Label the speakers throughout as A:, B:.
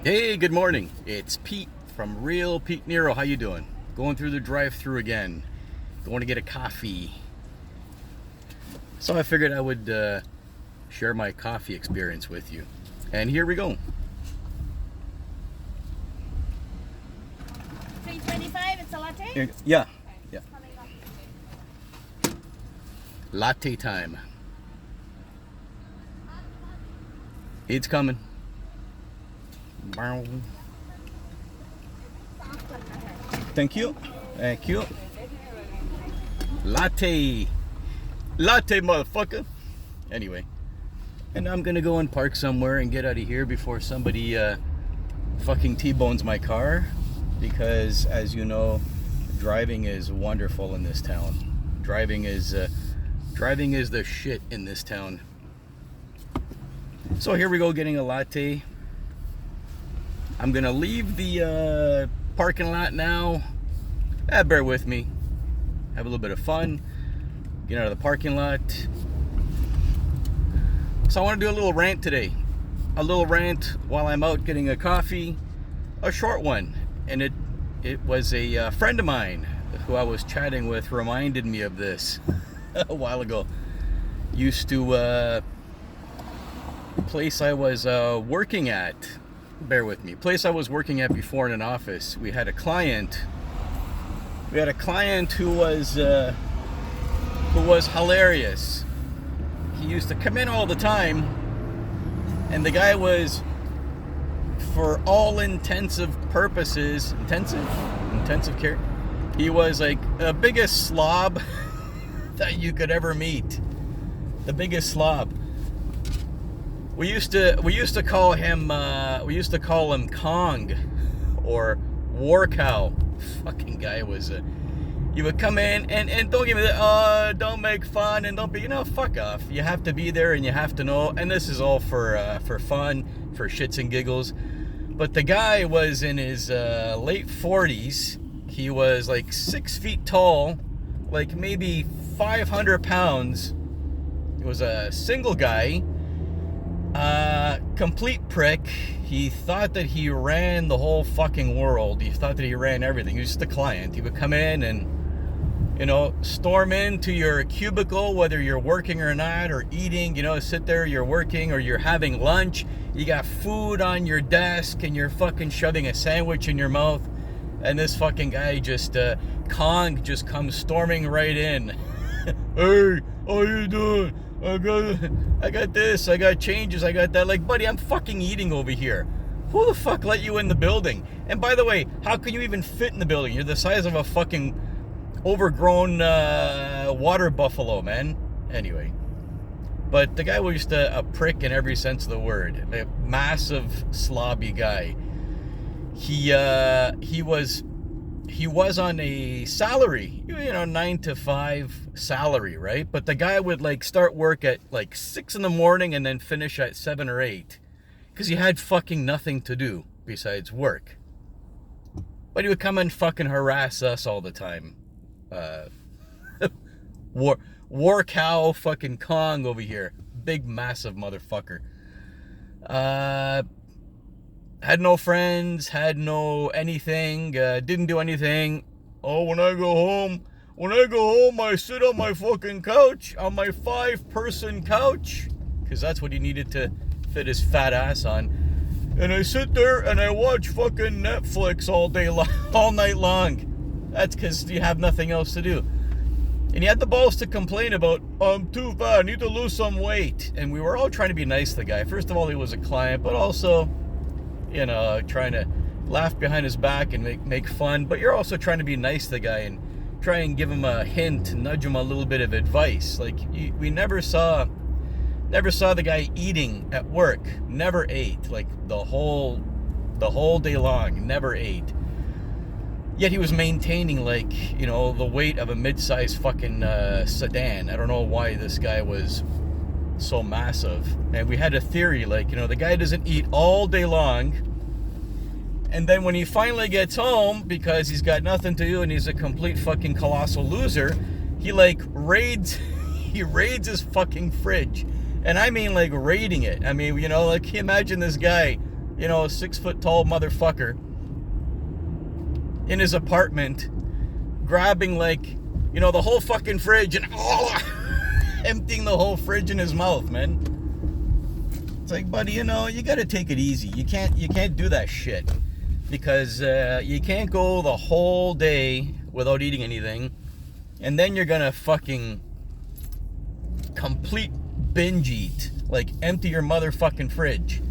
A: Hey, good morning. It's Pete from Real Pete Nero. How you doing? Going through the drive-thru again. Going to get a coffee. So I figured I would share my coffee experience with you. And here we go.
B: $3.25. It's a latte.
A: Yeah. Latte time. It's coming. Thank you. Thank you. Latte, motherfucker. Anyway, and I'm gonna go and park somewhere and get out of here before somebody fucking T-bones my car, because as you know, driving is wonderful in this town. Driving is the shit in this town. So here we go, getting a latte. I'm gonna leave the parking lot now. Bear with me. Have a little bit of fun. Get out of the parking lot. So I want to do a little rant today. A little rant while I'm out getting a coffee. A short one. And it was a friend of mine who I was chatting with reminded me of this a while ago. Used to place I was working at. Bear with me. Place I was working at before in an office. We had a client. Who was hilarious. He used to come in all the time, and the guy was, for all intensive purposes, intensive care. He was like the biggest slob that you could ever meet. The biggest slob. We used to call him Kong or War Cow. Fucking guy was you would come in and don't give me the don't make fun and don't be, fuck off. You have to be there and you have to know, and this is all for fun, for shits and giggles. But the guy was in his late 40s. He was like 6 feet tall, like maybe 500 pounds. He was a single guy. Complete prick. He thought that he ran the whole fucking world. He thought that he ran everything. He was just a client. He would come in and, storm into your cubicle, whether you're working or not, or eating, sit there, you're working, or you're having lunch. You got food on your desk, and you're fucking shoving a sandwich in your mouth. And this fucking guy Kong just comes storming right in. Hey, how you doing? I got this, I got changes, I got that. Like, buddy, I'm fucking eating over here. Who the fuck let you in the building? And by the way, how can you even fit in the building? You're the size of a fucking overgrown water buffalo, man. Anyway. But the guy was just a prick in every sense of the word. A massive, slobby guy. He was on a salary, 9 to 5 salary, right? But the guy would start work at 6 in the morning and then finish at 7 or 8 because he had fucking nothing to do besides work. But he would come and fucking harass us all the time. War Cow fucking Kong over here. Big, massive motherfucker. Had no friends, had no anything, didn't do anything. Oh, when I go home, I sit on my fucking couch, on my 5-person couch, because that's what he needed to fit his fat ass on. And I sit there and I watch fucking Netflix all night long. That's because you have nothing else to do. And he had the balls to complain about, I'm too fat, I need to lose some weight. And we were all trying to be nice to the guy. First of all, he was a client, but also, trying to laugh behind his back and make fun. But you're also trying to be nice to the guy and try and give him a hint, nudge him a little bit of advice. We never saw the guy eating at work. Never ate, the whole day long. Never ate. Yet he was maintaining the weight of a mid-sized fucking sedan. I don't know why this guy was so massive. And we had a theory, the guy doesn't eat all day long, and then when he finally gets home, because he's got nothing to do and he's a complete fucking colossal loser, he raids his fucking fridge. And I mean raiding it. I mean, can you imagine this guy 6-foot-tall motherfucker in his apartment, grabbing the whole fucking fridge and emptying the whole fridge in his mouth, man. It's like, buddy, you gotta take it easy. You can't do that shit, because you can't go the whole day without eating anything, and then you're gonna fucking complete binge eat, like empty your motherfucking fridge.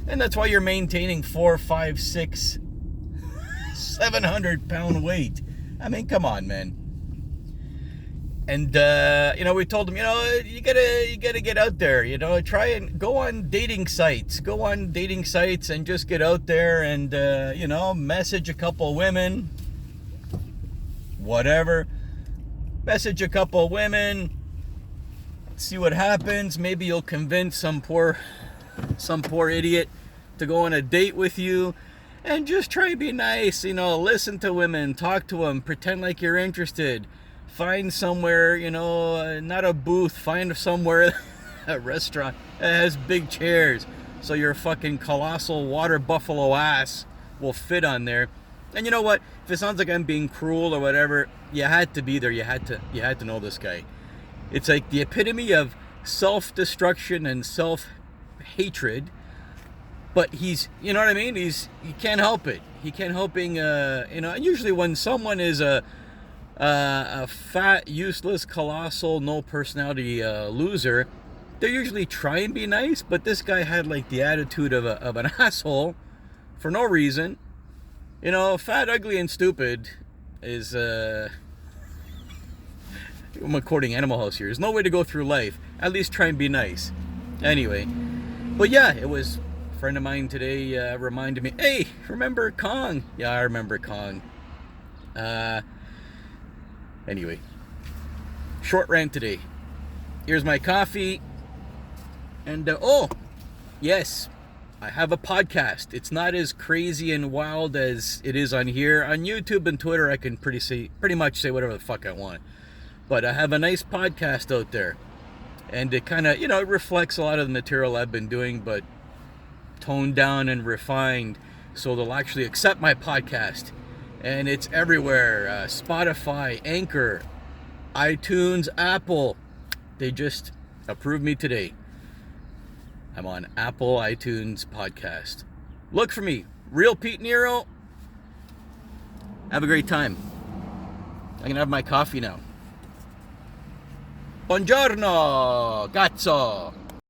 A: And that's why you're maintaining 4, 5, 6, 700 pound weight. I mean, come on, man. And we told him, you gotta get out there, try and go on dating sites and just get out there and message a couple women, whatever, message a couple women, see what happens. Maybe you'll convince some poor idiot to go on a date with you, and just try to be nice, listen to women, talk to them, pretend like you're interested. Find somewhere, not a booth, find somewhere, a restaurant that has big chairs, so your fucking colossal water buffalo ass will fit on there. And you know what? If it sounds like I'm being cruel or whatever, you had to be there. You had to know this guy. It's like the epitome of self-destruction and self-hatred. But he's, you know what I mean? He can't help it. He can't helping, and usually when someone is a fat, useless, colossal, no personality loser, they usually try and be nice. But this guy had the attitude of an asshole for no reason. Fat, ugly, and stupid is I'm quoting Animal House here. There's no way to go through life. At least try and be nice. Anyway, but yeah, it was a friend of mine today reminded me, hey, remember Kong? Yeah, I remember Kong. Anyway, short rant today. Here's my coffee. And, yes, I have a podcast. It's not as crazy and wild as it is on here. On YouTube and Twitter, I can pretty much say whatever the fuck I want. But I have a nice podcast out there. And it kind of, it reflects a lot of the material I've been doing, but toned down and refined, so they'll actually accept my podcast. And it's everywhere. Spotify, Anchor, iTunes, Apple. They just approved me today. I'm on Apple iTunes podcast. Look for me. Real Pete Nero. Have a great time. I'm going to have my coffee now. Buongiorno, cazzo.